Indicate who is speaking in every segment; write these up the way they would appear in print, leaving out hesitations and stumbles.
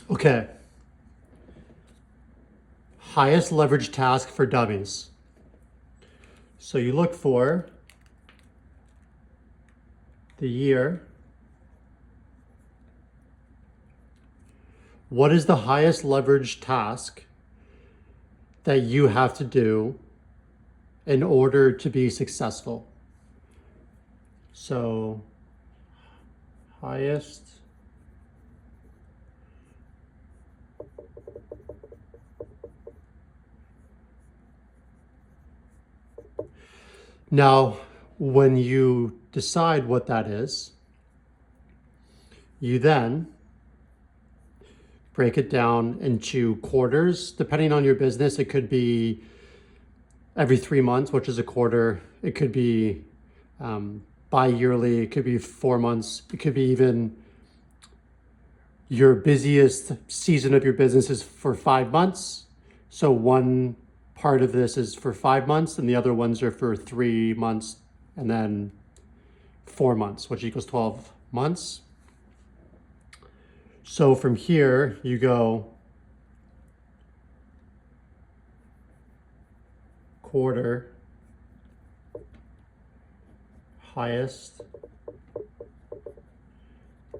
Speaker 1: Okay. Highest leverage task for dummies. So you look for the year. What is the highest leverage task that you have to do in order to be successful? So, highest now, when you decide what that is, you then break it down into quarters. Depending on your business, it could be every 3 months, which is a quarter. It could be bi-yearly. It could be 4 months. It could be even your busiest season of your business is for 5 months. So one part of this is for 5 months and the other ones are for 3 months and then 4 months, which equals 12 months. So from here, you go quarter, highest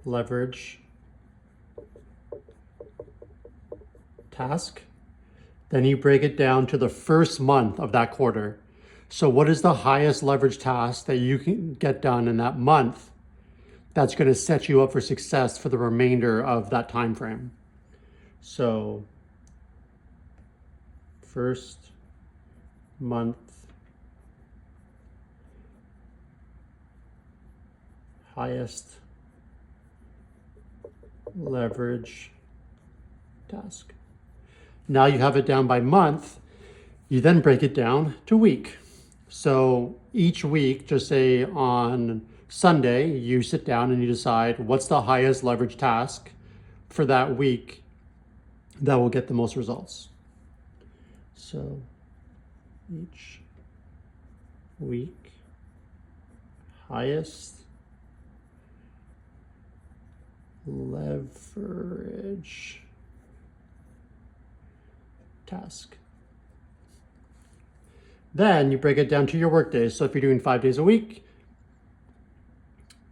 Speaker 1: leverage task. Then you break it down to the first month of that quarter. So what is the highest leverage task that you can get done in that month that's going to set you up for success for the remainder of that time frame? So first month highest leverage task. Now you have it down by month. You then break it down to week. So each week, just say on Sunday, you sit down and you decide what's the highest leverage task for that week that will get the most results. So each week, highest leverage task. Then you break it down to your work days. So if you're doing 5 days a week,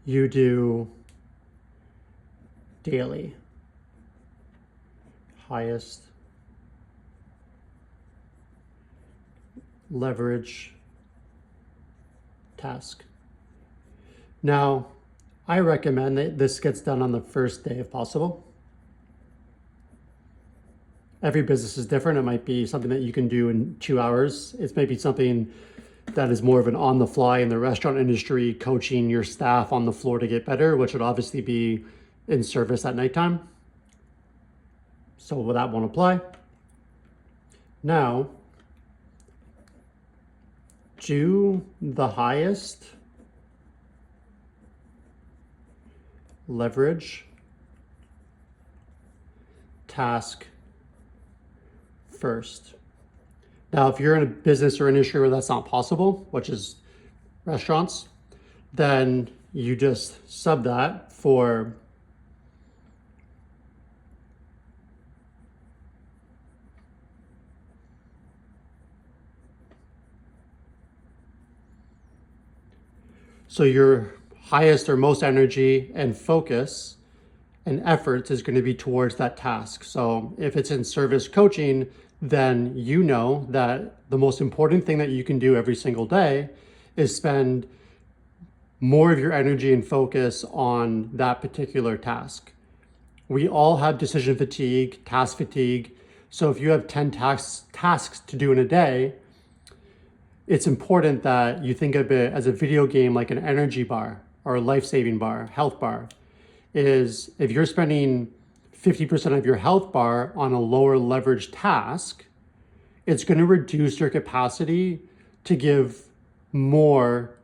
Speaker 1: you do daily, highest leverage task. Now, I recommend that this gets done on the first day if possible. Every business is different. It might be something that you can do in 2 hours. It's maybe something that is more of an on the fly in the restaurant industry, coaching your staff on the floor to get better, which would obviously be in service at nighttime. So that won't apply. Now, do the highest leverage task first. Now, if you're in a business or industry where that's not possible, which is restaurants, then you just sub that for so your highest or most energy and focus and efforts is going to be towards that task. So if it's in service coaching, then you know that the most important thing that you can do every single day is spend more of your energy and focus on that particular task. We all have decision fatigue, task fatigue. So if you have 10 tasks to do in a day, it's important that you think of it as a video game, like an energy bar or a life-saving bar, health bar. Is if you're spending 50% of your health bar on a lower leverage task, it's going to reduce your capacity to give more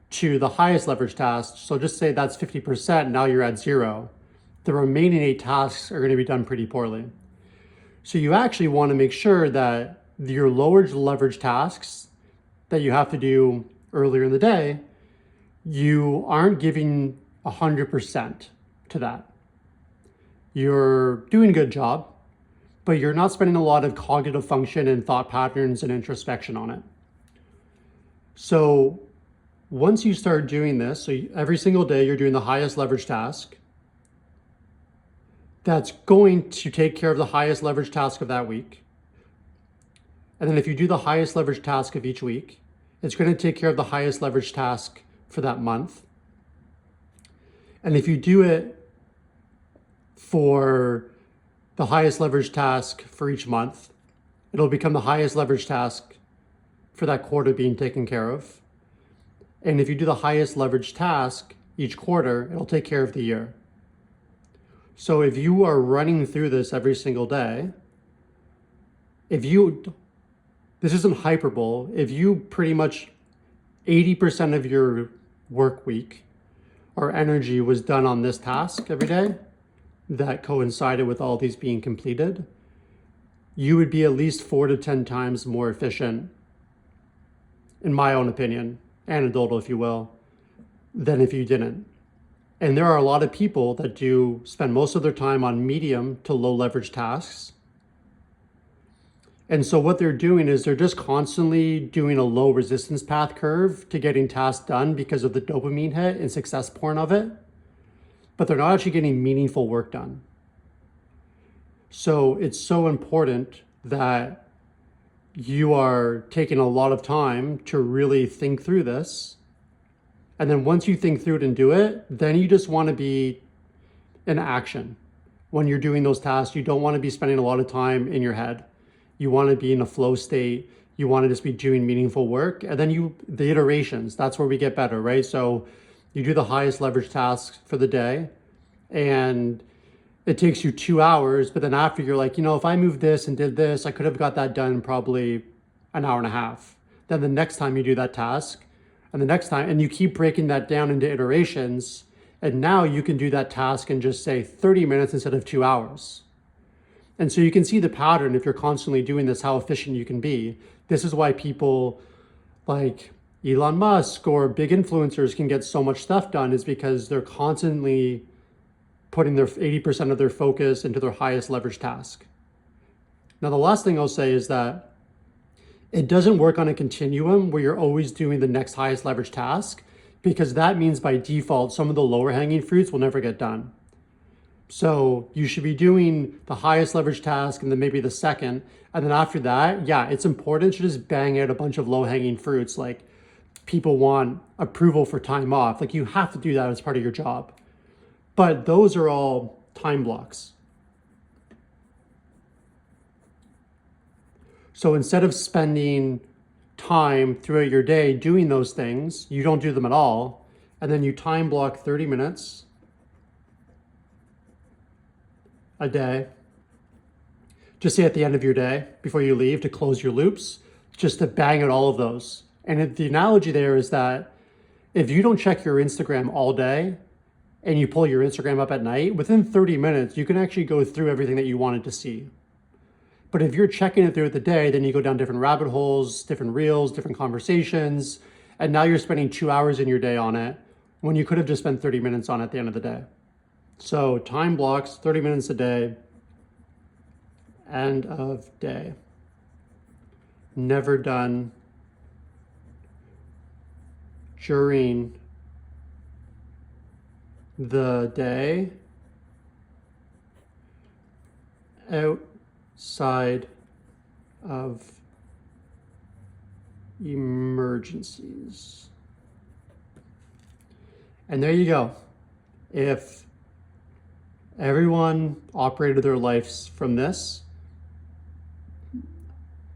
Speaker 1: to the highest leverage task. So just say that's 50%, now you're at 0. The remaining 8 tasks are going to be done pretty poorly. So you actually want to make sure that your lower leverage tasks that you have to do earlier in the day, you aren't giving 100% to that. you're doing a good job, but you're not spending a lot of cognitive function and thought patterns and introspection on it. So once you start doing this, so every single day you're doing the highest leverage task, that's going to take care of the highest leverage task of that week. And then if you do the highest leverage task of each week, it's going to take care of the highest leverage task for that month. And if you do it for the highest leverage task for each month, it'll become the highest leverage task for that quarter being taken care of. And if you do the highest leverage task each quarter, it'll take care of the year. So if you are running through this every single day, this isn't hyperbole, if you pretty much 80% of your work week or energy was done on this task every day that coincided with all these being completed, you would be at least 4 to 10 times more efficient, in my own opinion, anecdotal if you will, than if you didn't. And there are a lot of people that do spend most of their time on medium to low leverage tasks. And so what they're doing is they're just constantly doing a low resistance path curve to getting tasks done because of the dopamine hit and success porn of it, but they're not actually getting meaningful work done. So it's so important that you are taking a lot of time to really think through this. And then once you think through it and do it, then you just want to be in action. When you're doing those tasks, you don't want to be spending a lot of time in your head. You want to be in a flow state. You want to just be doing meaningful work. And then the iterations, that's where we get better, right? So you do the highest leverage tasks for the day and it takes you 2 hours, but then after you're like, if I moved this and did this, I could have got that done in probably an hour and a half. Then the next time you do that task, and the next time, and you keep breaking that down into iterations, and now you can do that task in just say 30 minutes instead of 2 hours. And so you can see the pattern if you're constantly doing this, how efficient you can be. This is why people like Elon Musk or big influencers can get so much stuff done, is because they're constantly putting their 80% of their focus into their highest leverage task. Now, the last thing I'll say is that it doesn't work on a continuum where you're always doing the next highest leverage task, because that means by default, some of the lower hanging fruits will never get done. So you should be doing the highest leverage task and then maybe the second. And then after that, yeah, it's important to just bang out a bunch of low hanging fruits. Like people want approval for time off. Like you have to do that as part of your job. But those are all time blocks. So instead of spending time throughout your day doing those things, you don't do them at all. And then you time block 30 minutes a day, just say at the end of your day before you leave to close your loops, just to bang out all of those. And the analogy there is that if you don't check your Instagram all day and you pull your Instagram up at night, within 30 minutes, you can actually go through everything that you wanted to see. But if you're checking it throughout the day, then you go down different rabbit holes, different reels, different conversations, and now you're spending 2 hours in your day on it when you could have just spent 30 minutes on it at the end of the day. So time blocks, 30 minutes a day, end of day. Never done during the day outside of emergencies. And there you go. If everyone operated their lives from this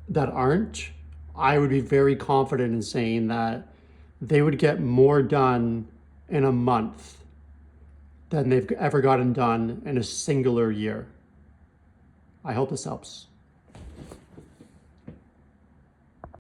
Speaker 1: that aren't, I would be very confident in saying that they would get more done in a month than they've ever gotten done in a singular year. I hope this helps.